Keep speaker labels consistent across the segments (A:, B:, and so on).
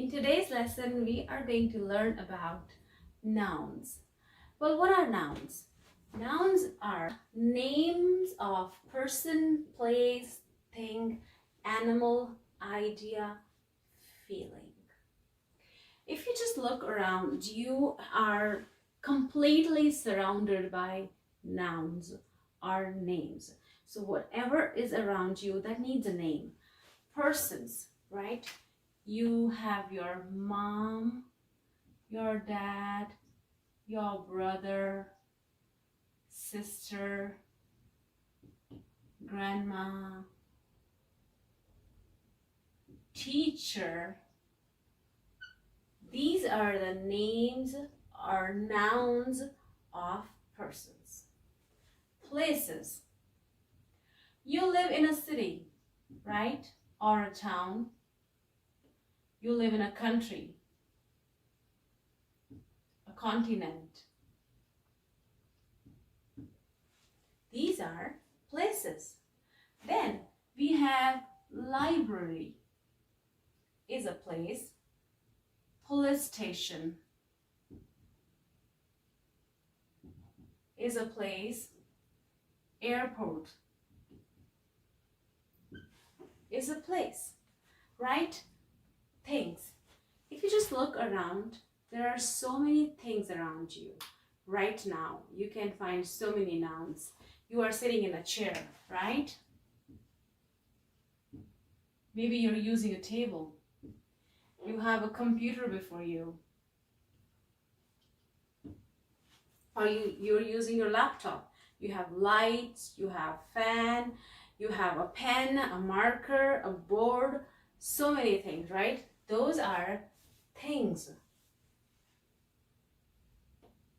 A: In today's lesson, we are going to learn about nouns. Well, what are nouns? Nouns are names of person, place, thing, animal, idea, feeling. If you just look around, you are completely surrounded by nouns or names. So whatever is around you that needs a name. Persons, right? You have your mom, your dad, your brother, sister, grandma, teacher. These are the names or nouns of persons. Places. You live in a city, right? Or a town. You live in a country, a continent. These are places. Then we have library is a place, police station is a place, airport is a place, right? Things. If you just look around, there are so many things around you. Right now, you can find so many nouns. You are sitting in a chair, right? Maybe you're using a table. You have a computer before you. Or you're using your laptop. You have lights, you have fan, you have a pen, a marker, a board, so many things, right? Those are things.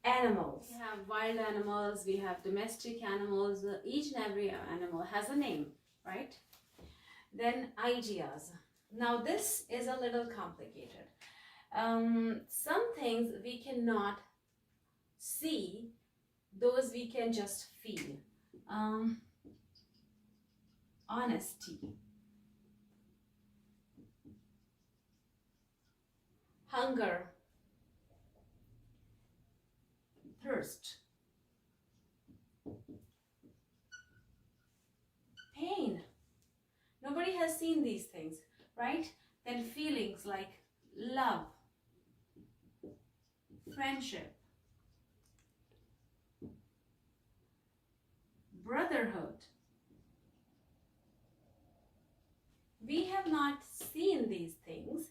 A: Animals. We have wild animals, we have domestic animals. Each and every animal has a name, right? Then ideas. Now this is a little complicated. Some things we cannot see, those we can just feel. Honesty, hunger, thirst, pain. Nobody has seen these things, right? Then feelings like love, friendship, brotherhood. We have not seen these things.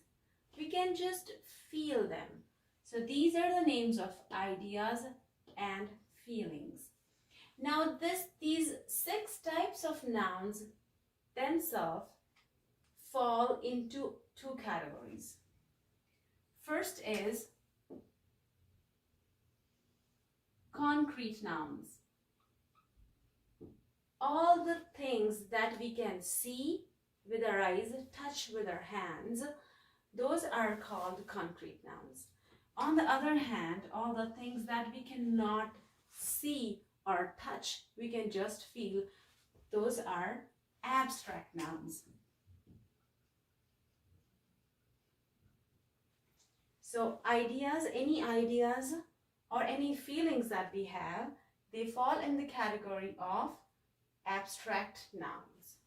A: We can just feel them. So these are the names of ideas and feelings. Now these 6 types of nouns themselves fall into 2 categories. First is concrete nouns. All the things that we can see with our eyes, touch with our hands, those are called concrete nouns. On the other hand, all the things that we cannot see or touch, we can just feel, those are abstract nouns. So ideas, any ideas or any feelings that we have, they fall in the category of abstract nouns.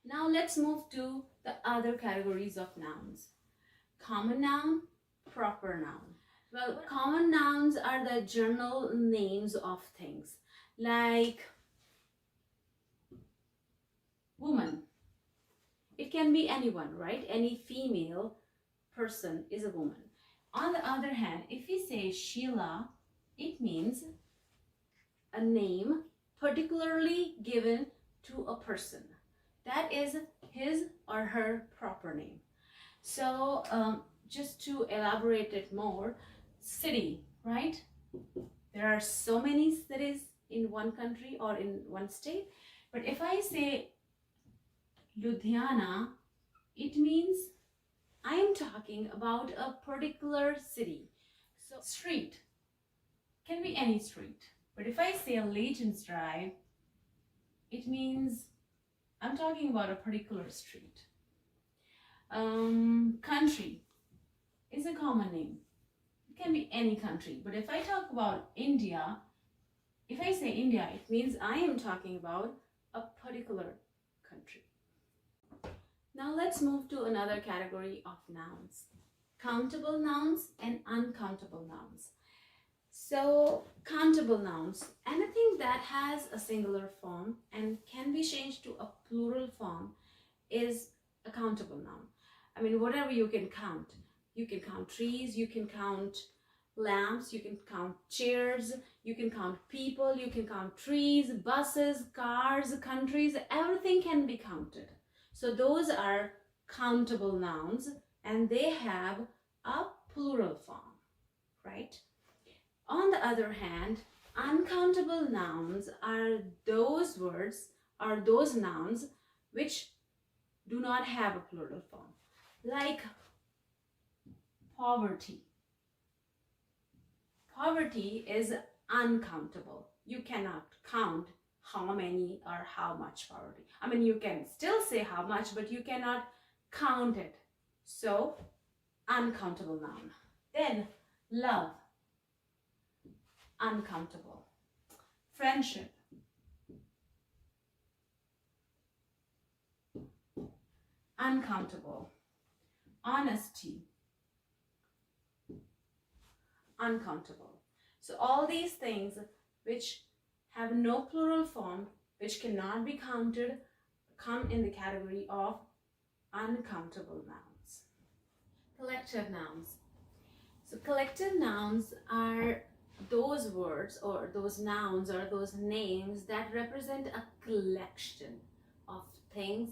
A: Now let's move to the other categories of nouns. Common noun, proper noun. Well, common nouns are the general names of things, like woman. It can be anyone, right? Any female person is a woman. On the other hand, if we say Sheila, it means a name particularly given to a person. That is his or her proper name. So just to elaborate it more, city, right? There are so many cities in one country or in one state. But if I say Ludhiana, it means I am talking about a particular city. So street can be any street. But if I say Legends Drive, it means I'm talking about a particular street. Country, common name. It can be any country. But if I talk about India, if I say India, it means I am talking about a particular country. Now let's move to another category of nouns. Countable nouns and uncountable nouns. So, countable nouns, anything that has a singular form and can be changed to a plural form is a countable noun. I mean, whatever you can count. You can count trees, you can count lamps, you can count chairs, you can count people, you can count trees, buses, cars, countries, everything can be counted. So those are countable nouns and they have a plural form, right? On the other hand, uncountable nouns are those words or those nouns which do not have a plural form, like poverty. Poverty is uncountable. You cannot count how many or how much poverty. I mean, you can still say how much, but you cannot count it. So, uncountable noun. Then, love. Uncountable. Friendship. Uncountable. Honesty. Uncountable. So all these things which have no plural form, which cannot be counted, come in the category of uncountable nouns. Collective nouns. So collective nouns are those words or those nouns or those names that represent a collection of things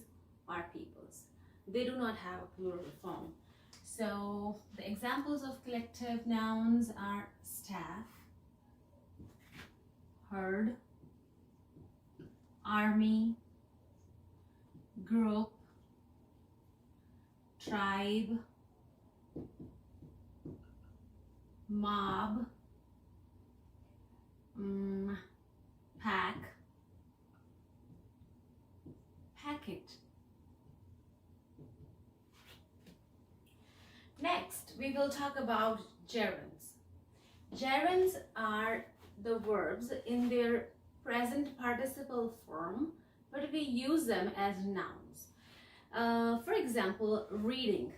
A: or peoples. They do not have a plural form. So the examples of collective nouns are staff, herd, army, group, tribe, mob, pack, packet. Next, we will talk about gerunds. Gerunds are the verbs in their present participle form, but we use them as nouns. For example, reading.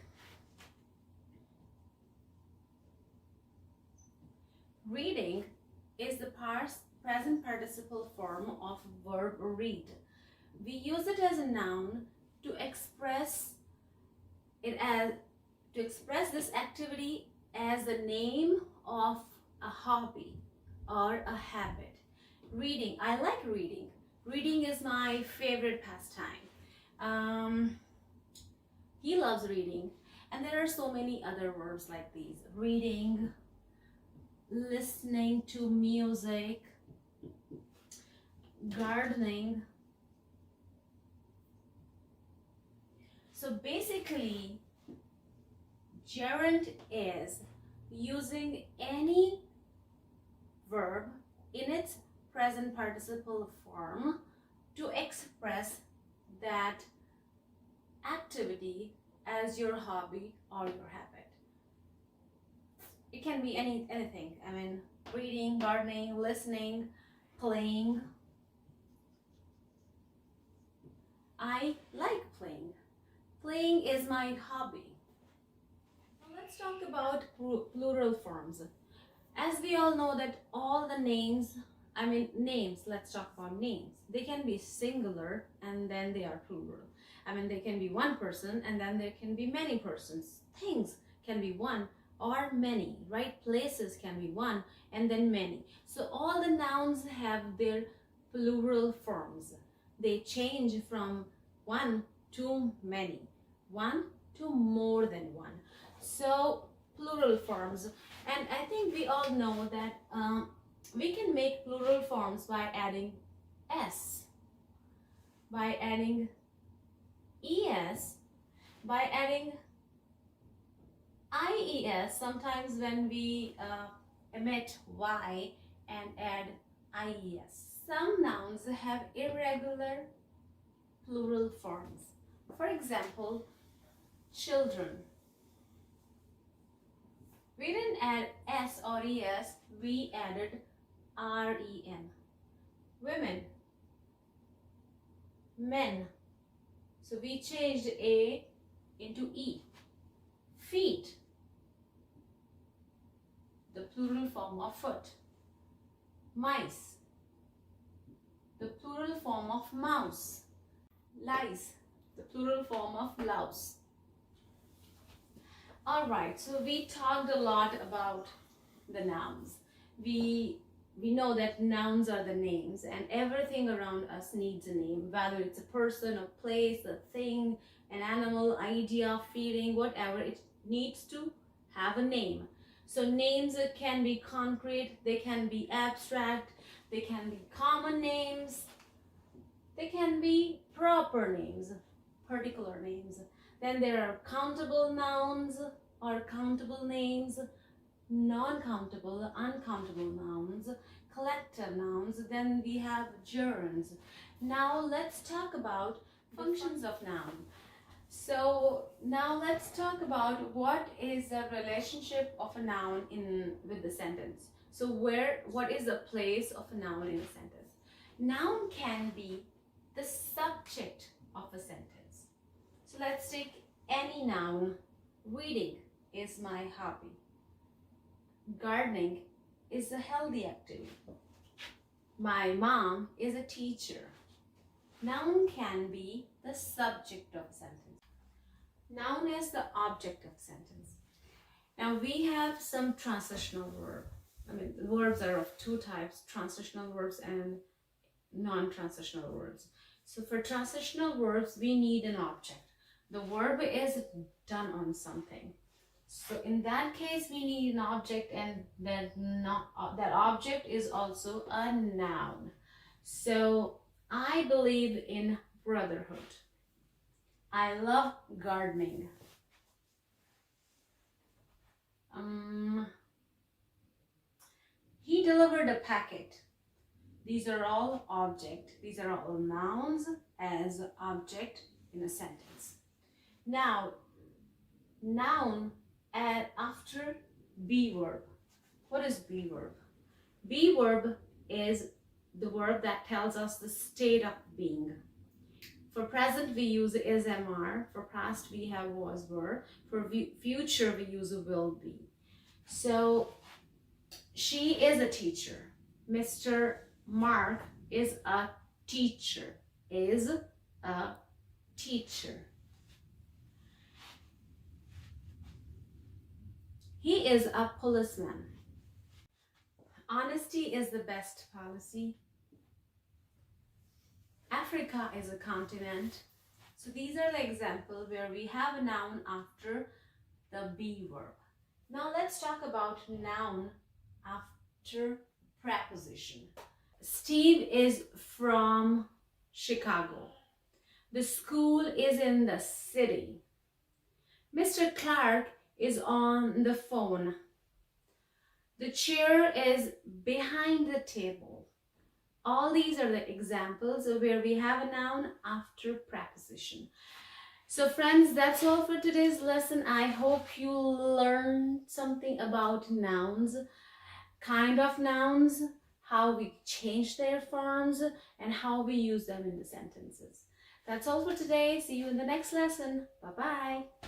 A: Reading is the present participle form of verb read. We use it as a noun to express this activity as the name of a hobby or a habit. Reading, I like reading. Reading is my favorite pastime. He loves reading. And there are so many other verbs like these. Reading, listening to music, gardening. So basically, gerund is using any verb in its present participle form to express that activity as your hobby or your habit. It can be anything. I mean, reading, gardening, listening, playing. I like playing. Playing is my hobby. Now let's talk about plural forms. As we all know that all the names, let's talk about names. They can be singular and then they are plural. I mean, they can be one person and then there can be many persons. Things can be one or many, right? Places can be one and then many. So all the nouns have their plural forms. They change from one to many, one to more than one. So plural forms. And I think we all know that we can make plural forms by adding s, by adding es, by adding ies, sometimes when we omit y and add ies. Some nouns have irregular plural forms. For example, children, We didn't add S or ES, we added REN. Women, men. So we changed A into E. Feet, the plural form of foot. Mice, the plural form of mouse. Lice, the plural form of louse. Alright, so we talked a lot about the nouns. We know that nouns are the names, and everything around us needs a name, whether it's a person, a place, a thing, an animal, idea, feeling, whatever, it needs to have a name. So names can be concrete, they can be abstract, they can be common names, they can be proper names, particular names. Then there are countable nouns or countable names, non-countable, uncountable nouns, collective nouns. Then we have gerunds. Now let's talk about functions of noun. So now let's talk about what is the relationship of a noun with the sentence. So what is the place of a noun in a sentence? Noun can be the subject of a sentence. So let's take any noun. Reading is my hobby. Gardening is a healthy activity. My mom is a teacher. Noun can be the subject of a sentence. Noun is the object of a sentence. Now we have some transitional verbs. Verbs are of two types, transitional verbs and non-transitional verbs. So for transitional verbs, we need an object. The verb is done on something. So in that case, we need an object, and that object is also a noun. So I believe in brotherhood. I love gardening. He delivered a packet. These are all object. These are all nouns as object in a sentence. Now, noun after be verb. What is be verb? Be verb is the verb that tells us the state of being. For present we use is MR. For past we have was were. For future we use will be. So she is a teacher. Mr. Mark is a teacher. Is a teacher. He is a policeman. Honesty is the best policy. Africa is a continent. So these are the examples where we have a noun after the be verb. Now let's talk about noun after preposition. Steve is from Chicago. The school is in the city. Mr. Clark is on the phone. The chair is behind the table. All these are the examples of where we have a noun after preposition. So friends, that's all for today's lesson. I hope you learned something about nouns, kind of nouns, how we change their forms, and how we use them in the sentences. That's all for today. See you in the next lesson. Bye-bye.